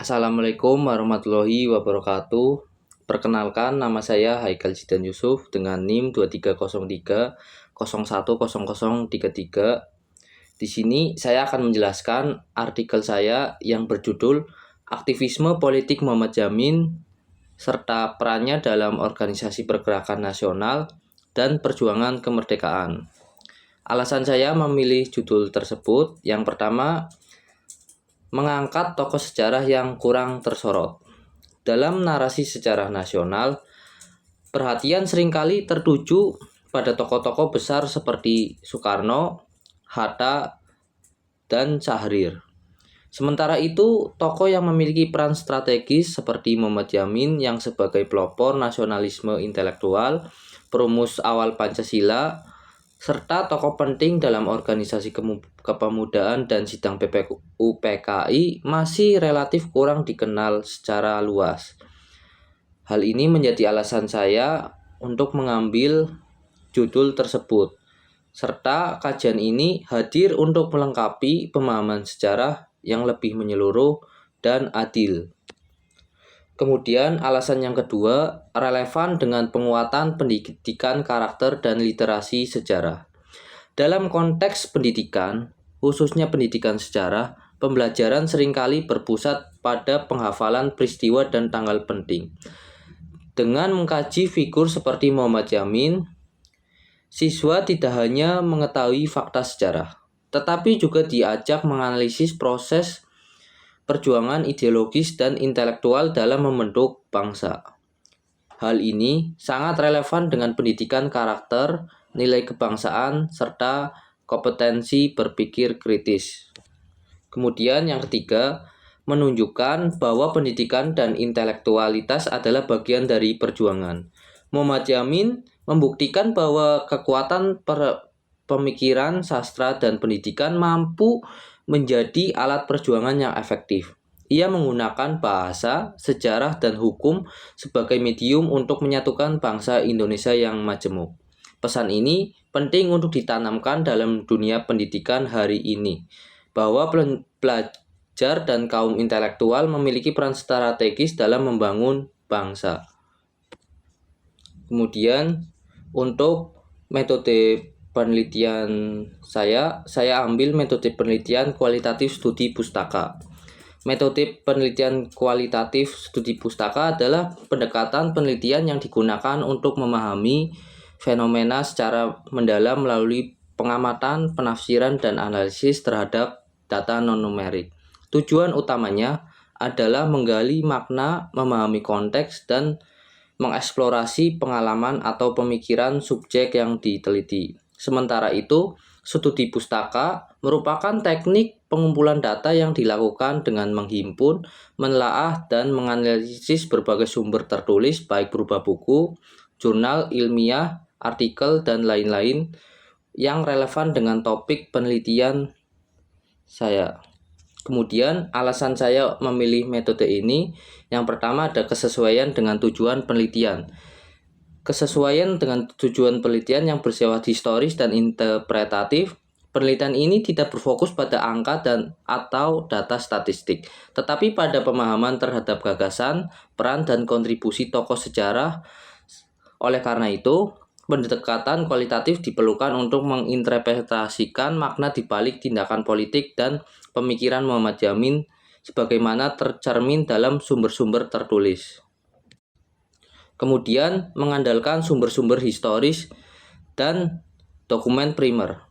Assalamualaikum warahmatullahi wabarakatuh. Perkenalkan, nama saya Haikal Zidan Yusuf dengan NIM 2303010033. Di sini saya akan menjelaskan artikel saya yang berjudul Aktivisme Politik Muhammad Yamin serta perannya dalam organisasi pergerakan nasional dan perjuangan kemerdekaan. Alasan saya memilih judul tersebut, yang pertama, mengangkat tokoh sejarah yang kurang tersorot. Dalam narasi sejarah nasional, perhatian seringkali tertuju pada tokoh-tokoh besar seperti Soekarno, Hatta, dan Syahrir. Sementara itu, tokoh yang memiliki peran strategis seperti Muhammad Yamin yang sebagai pelopor nasionalisme intelektual, perumus awal Pancasila, serta tokoh penting dalam organisasi kepemudaan dan sidang PKI masih relatif kurang dikenal secara luas. Hal ini menjadi alasan saya untuk mengambil judul tersebut, serta kajian ini hadir untuk melengkapi pemahaman sejarah yang lebih menyeluruh dan adil. Kemudian alasan yang kedua, relevan dengan penguatan pendidikan karakter dan literasi sejarah. Dalam konteks pendidikan, khususnya pendidikan sejarah, pembelajaran seringkali berpusat pada penghafalan peristiwa dan tanggal penting. Dengan mengkaji figur seperti Muhammad Yamin, siswa tidak hanya mengetahui fakta sejarah, tetapi juga diajak menganalisis proses perjuangan ideologis dan intelektual dalam membentuk bangsa. Hal ini sangat relevan dengan pendidikan karakter, nilai kebangsaan, serta kompetensi berpikir kritis. Kemudian yang ketiga, menunjukkan bahwa pendidikan dan intelektualitas adalah bagian dari perjuangan. Muhammad Yamin membuktikan bahwa kekuatan pemikiran, sastra, dan pendidikan mampu menjadi alat perjuangan yang efektif. Ia menggunakan bahasa, sejarah, dan hukum sebagai medium untuk menyatukan bangsa Indonesia yang majemuk. Pesan ini penting untuk ditanamkan dalam dunia pendidikan hari ini, bahwa pelajar dan kaum intelektual memiliki peran strategis dalam membangun bangsa. Kemudian untuk metode penelitian saya ambil metode penelitian kualitatif studi pustaka. Metode penelitian kualitatif studi pustaka adalah pendekatan penelitian yang digunakan untuk memahami fenomena secara mendalam melalui pengamatan, penafsiran, dan analisis terhadap data non-numerik. Tujuan utamanya adalah menggali makna, memahami konteks, dan mengeksplorasi pengalaman atau pemikiran subjek yang diteliti. Sementara itu, studi pustaka merupakan teknik pengumpulan data yang dilakukan dengan menghimpun, menelaah, dan menganalisis berbagai sumber tertulis baik berupa buku, jurnal ilmiah, artikel, dan lain-lain yang relevan dengan topik penelitian saya. Kemudian alasan saya memilih metode ini, yang pertama ada kesesuaian dengan tujuan penelitian. Kesesuaian dengan tujuan penelitian yang bersifat historis dan interpretatif. Penelitian ini tidak berfokus pada angka atau data statistik, tetapi pada pemahaman terhadap gagasan, peran, dan kontribusi tokoh sejarah. Oleh karena itu, pendekatan kualitatif diperlukan untuk menginterpretasikan makna di balik tindakan politik dan pemikiran Muhammad Yamin sebagaimana tercermin dalam sumber-sumber tertulis. Kemudian mengandalkan sumber-sumber historis dan dokumen primer.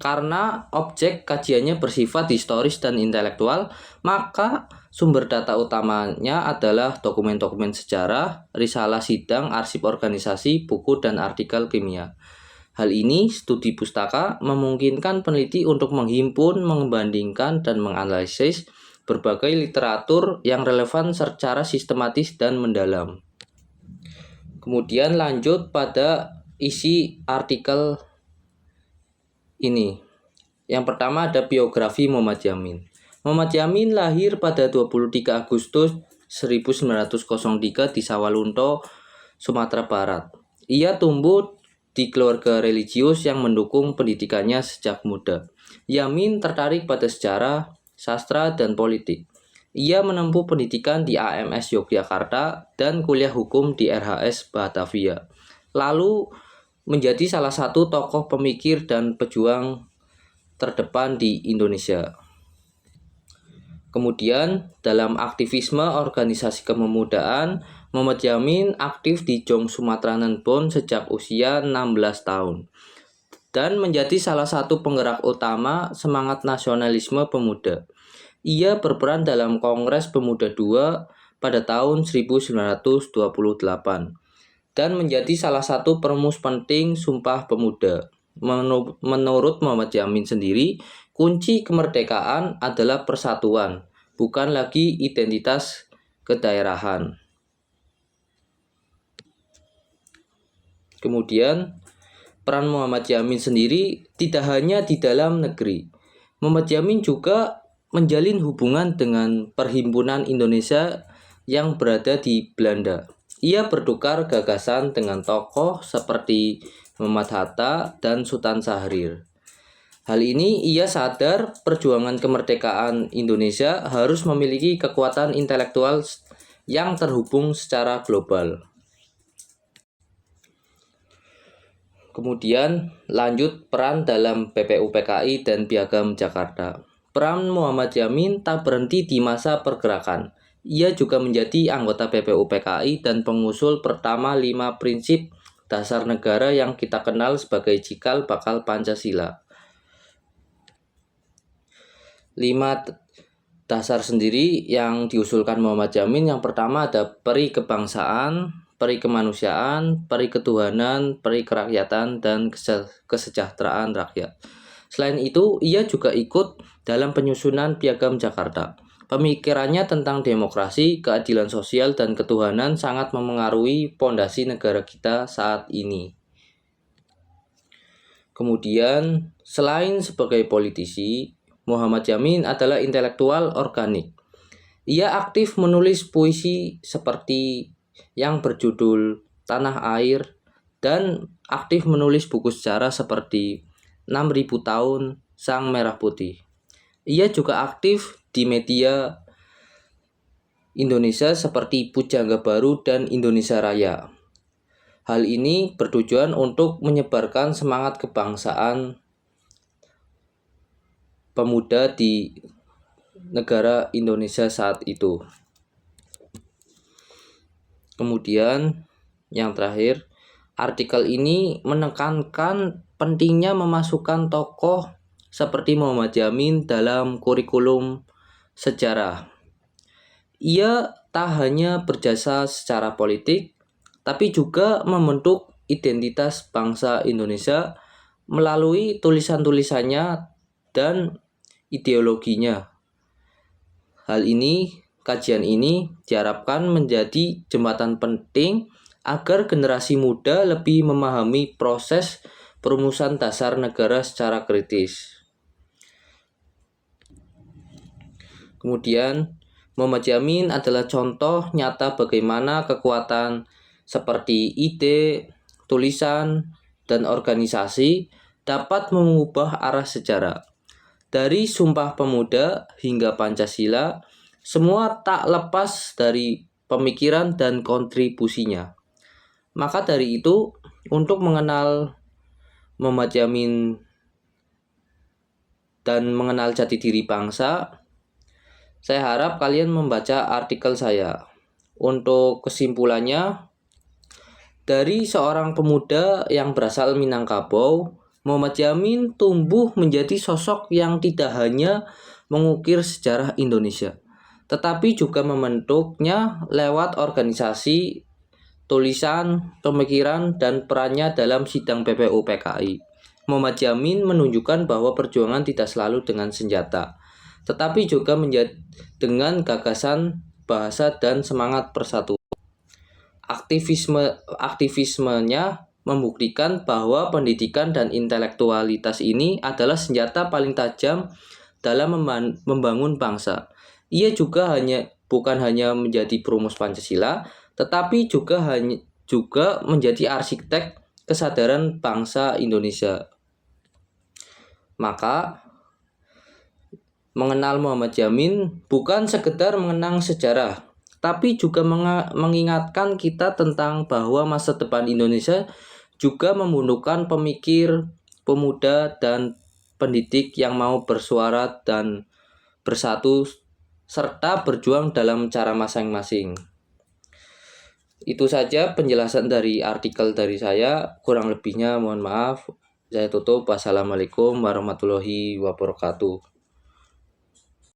Karena objek kajiannya bersifat historis dan intelektual, maka sumber data utamanya adalah dokumen-dokumen sejarah, risalah sidang, arsip organisasi, buku, dan artikel kimia. Hal ini, studi pustaka memungkinkan peneliti untuk menghimpun, membandingkan, dan menganalisis berbagai literatur yang relevan secara sistematis dan mendalam. Kemudian lanjut pada isi artikel ini. Yang pertama ada biografi Muhammad Yamin. Muhammad Yamin lahir pada 23 Agustus 1903 di Sawalunto, Sumatera Barat. Ia tumbuh di keluarga religius yang mendukung pendidikannya sejak muda. Yamin tertarik pada sejarah, sastra, dan politik. Ia menempuh pendidikan di AMS Yogyakarta dan kuliah hukum di RHS Batavia. Lalu menjadi salah satu tokoh pemikir dan pejuang terdepan di Indonesia. Kemudian dalam aktivisme organisasi kepemudaan, Muhammad Yamin aktif di Jong Sumatera Nenbon sejak usia 16 tahun dan menjadi salah satu penggerak utama semangat nasionalisme pemuda. Ia berperan dalam Kongres Pemuda II pada tahun 1928 dan menjadi salah satu perumus penting Sumpah Pemuda. Menurut Muhammad Yamin sendiri, kunci kemerdekaan adalah persatuan, bukan lagi identitas kedaerahan. Kemudian, peran Muhammad Yamin sendiri tidak hanya di dalam negeri. Muhammad Yamin juga menjalin hubungan dengan Perhimpunan Indonesia yang berada di Belanda. Ia bertukar gagasan dengan tokoh seperti Muhammad Hatta dan Sultan Syahrir. Hal ini ia sadar perjuangan kemerdekaan Indonesia harus memiliki kekuatan intelektual yang terhubung secara global. Kemudian lanjut peran dalam PPUPKI dan Piagam Jakarta. Peran Muhammad Yamin tak berhenti di masa pergerakan. Ia juga menjadi anggota PPUPKI dan pengusul pertama 5 prinsip dasar negara yang kita kenal sebagai cikal bakal Pancasila. 5 dasar sendiri yang diusulkan Muhammad Yamin, yang pertama ada peri kebangsaan, peri kemanusiaan, peri ketuhanan, peri kerakyatan, dan kesejahteraan rakyat. Selain itu, ia juga ikut dalam penyusunan Piagam Jakarta. Pemikirannya tentang demokrasi, keadilan sosial, dan ketuhanan sangat memengaruhi pondasi negara kita saat ini. Kemudian, selain sebagai politisi, Muhammad Yamin adalah intelektual organik. Ia aktif menulis puisi seperti yang berjudul Tanah Air dan aktif menulis buku sejarah seperti 6.000 tahun Sang Merah Putih. Ia juga aktif di media Indonesia seperti Pujangga Baru dan Indonesia Raya. Hal ini bertujuan untuk menyebarkan semangat kebangsaan pemuda di negara Indonesia saat itu. Kemudian yang terakhir, artikel ini menekankan pentingnya memasukkan tokoh seperti Muhammad Yamin dalam kurikulum sejarah. Ia tak hanya berjasa secara politik, tapi juga membentuk identitas bangsa Indonesia melalui tulisan-tulisannya dan ideologinya. Kajian ini diharapkan menjadi jembatan penting agar generasi muda lebih memahami proses perumusan dasar negara secara kritis. Kemudian, Muhammad Yamin adalah contoh nyata bagaimana kekuatan seperti ide, tulisan, dan organisasi dapat mengubah arah sejarah. Dari Sumpah Pemuda hingga Pancasila, semua tak lepas dari pemikiran dan kontribusinya. Maka dari itu, untuk mengenal Muhammad Yamin dan mengenal jati diri bangsa, saya harap kalian membaca artikel saya. Untuk kesimpulannya, dari seorang pemuda yang berasal Minangkabau, Muhammad Yamin tumbuh menjadi sosok yang tidak hanya mengukir sejarah Indonesia, tetapi juga membentuknya lewat organisasi, tulisan, pemikiran, dan perannya dalam sidang PPUPKI. Muhammad Yamin menunjukkan bahwa perjuangan tidak selalu dengan senjata, tetapi juga dengan gagasan, bahasa, dan semangat persatuan. Aktivismenya membuktikan bahwa pendidikan dan intelektualitas ini adalah senjata paling tajam dalam membangun bangsa. Ia juga bukan hanya menjadi perumus Pancasila, tetapi juga menjadi arsitek kesadaran bangsa Indonesia. Maka Mengenal Muhammad Yamin bukan sekedar mengenang sejarah, tapi juga mengingatkan kita tentang bahwa masa depan Indonesia juga membutuhkan pemikir, pemuda, dan pendidik yang mau bersuara dan bersatu serta berjuang dalam cara masing-masing. Itu saja penjelasan dari artikel dari saya, kurang lebihnya mohon maaf. Saya tutup. Wassalamualaikum warahmatullahi wabarakatuh.